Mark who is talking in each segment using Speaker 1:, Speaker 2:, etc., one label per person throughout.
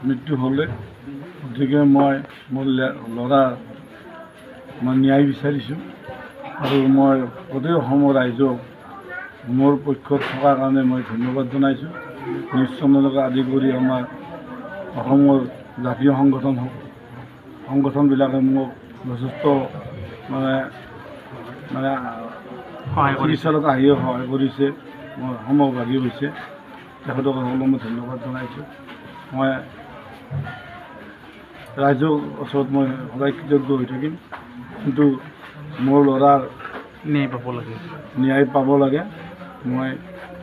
Speaker 1: মৃত্যু হ'লে গতিকে মই মোৰ ল'ৰাৰ মই ন্যায় বিচাৰিছোঁ আৰু মই গোটেই অসমৰ ৰাইজক মোৰ পক্ষত থকাৰ কাৰণে মই ধন্যবাদ জনাইছোঁ। নিউজ চেনেলকে আদি কৰি আমাৰ অসমৰ জাতীয় সংগঠনবিলাকে মোক যথেষ্ট চিকিৎসালয়ত আহিও সহায় কৰিছে, মই সমভাগী হৈছে, তেখেতক সকলোকে মই ধন্যবাদ জনাইছোঁ। মই ৰাইজৰ ওচৰত মই সদায় কৃতজ্ঞ হৈ থাকিম, কিন্তু মোৰ ল'ৰাৰ ন্যায় পাব লাগে, মই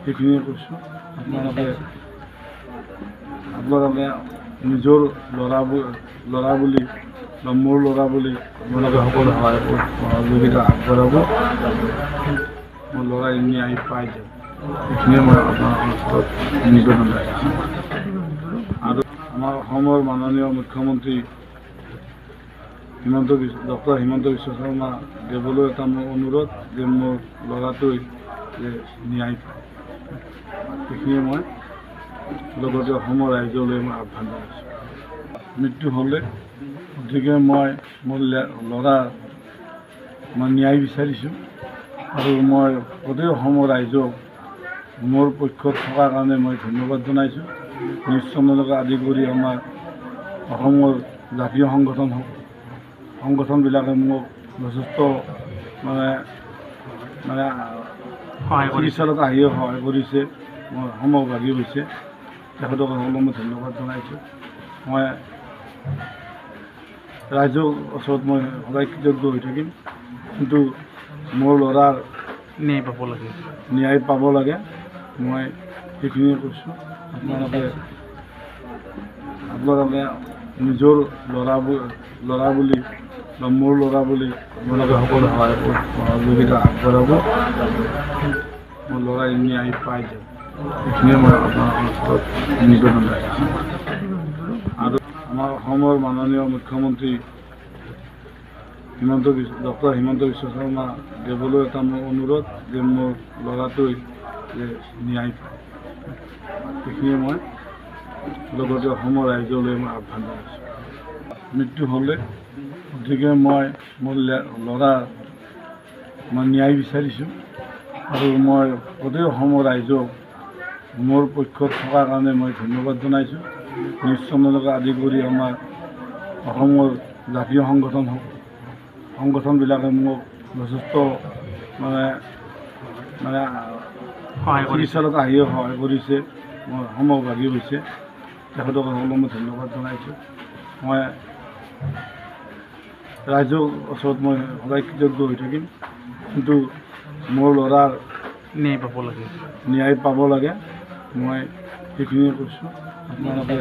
Speaker 1: সেইখিনিয়ে কৈছোঁ। আপোনালোকে নিজৰ ল'ৰা বুলি বা মোৰ ল'ৰা বুলি আপোনালোকে সকলো সহযোগিতা আগবঢ়াব, মোৰ ল'ৰাই ন্যায় পাই যাব, সেইখিনিয়ে মই আপোনালোকৰ ওচৰত নিবেদন ৰাখিছোঁ। আৰু আমাৰ অসমৰ মাননীয় মুখ্যমন্ত্ৰী ডক্টৰ হিমন্ত বিশ্ব শৰ্মা দেৱলৈ এটা মোৰ অনুৰোধ যে মোৰ ল'ৰাটোৱে যে ন্যায় পায়, সেইখিনিয়ে মই লগতে অসমৰ ৰাইজলৈ মই আহ্বান জনাইছোঁ। মৃত্যু হ'লে গতিকে মই মোৰ ল'ৰাৰ মই ন্যায় বিচাৰিছোঁ আৰু মই গোটেই অসমৰ ৰাইজক মোৰ পক্ষত থকাৰ কাৰণে মই ধন্যবাদ জনাইছোঁ। নিউজ চেনেলকে আদি কৰি আমাৰ অসমৰ জাতীয় সংগঠনবিলাকে মোক যথেষ্ট চিকিৎসালয়ত আহিও সহায় কৰিছে, মই সমভাগী হৈছে, তেখেতক সকলোকে মই ধন্যবাদ জনাইছোঁ। মই ৰাইজৰ ওচৰত মই সদায় কৃতজ্ঞ হৈ থাকিম, কিন্তু মোৰ ল'ৰাৰ ন্যায় পাব লাগে, মই সেইখিনিয়ে কৈছোঁ। আপোনালোকে নিজৰ ল'ৰা বুলি বা মোৰ ল'ৰা বুলি আপোনালোকে সকলো সহযোগিতা আগবঢ়াব, মোৰ ল'ৰাই ন্যায় পাই যাব, সেইখিনিয়ে মই আপোনালোকৰ ওচৰত নিবেদন ৰাখিছোঁ। আৰু আমাৰ অসমৰ মাননীয় মুখ্যমন্ত্ৰী ডক্টৰ হিমন্ত বিশ্ব শৰ্মা দেৱলৈ এটা মোৰ অনুৰোধ যে মোৰ ল'ৰাটোৱে যে ন্যায় পায়, সেইখিনিয়ে মই আপোনালোকে নিজৰ ল'ৰা বুলি বা মোৰ ল'ৰা বুলি আপোনালোকে সকলো সহযোগিতা আগবঢ়াব, মোৰ ল'ৰাই ন্যায় পাই যাব, সেইখিনিয়ে মই আপোনালোকৰ ওচৰত নিবেদন ৰাখিছোঁ। আৰু আমাৰ অসমৰ মাননীয় মুখ্যমন্ত্ৰী ডক্টৰ হিমন্ত বিশ্ব শৰ্মা দেৱলৈ এটা মোৰ অনুৰোধ যে মোৰ ল'ৰাটোৱে যে ন্যায় পায়, সেইখিনিয়ে মই লগতে অসমৰ ৰাইজলৈ মই আহ্বান জনাইছোঁ। মৃত্যু হ'লে গতিকে মই মোৰ ল'ৰাৰ মই ন্যায় বিচাৰিছোঁ আৰু মই গোটেই অসমৰ ৰাইজক মোৰ পক্ষত থকাৰ কাৰণে মই ধন্যবাদ জনাইছোঁ। নিউজ চেনেলকে আদি কৰি আমাৰ অসমৰ জাতীয় সংগঠনবিলাকে মোক যথেষ্ট চিকিৎসালয়ত আহিও সহায় কৰিছে, মই সমভাগী হৈছে, তেখেতক সকলোকে মই ধন্যবাদ জনাইছোঁ। মই ৰাইজৰ ওচৰত মই সদায় কৃতজ্ঞ হৈ থাকিম, কিন্তু মোৰ ল'ৰাৰ ন্যায় পাব লাগে, মই সেইখিনিয়ে কৈছোঁ। আপোনালোকে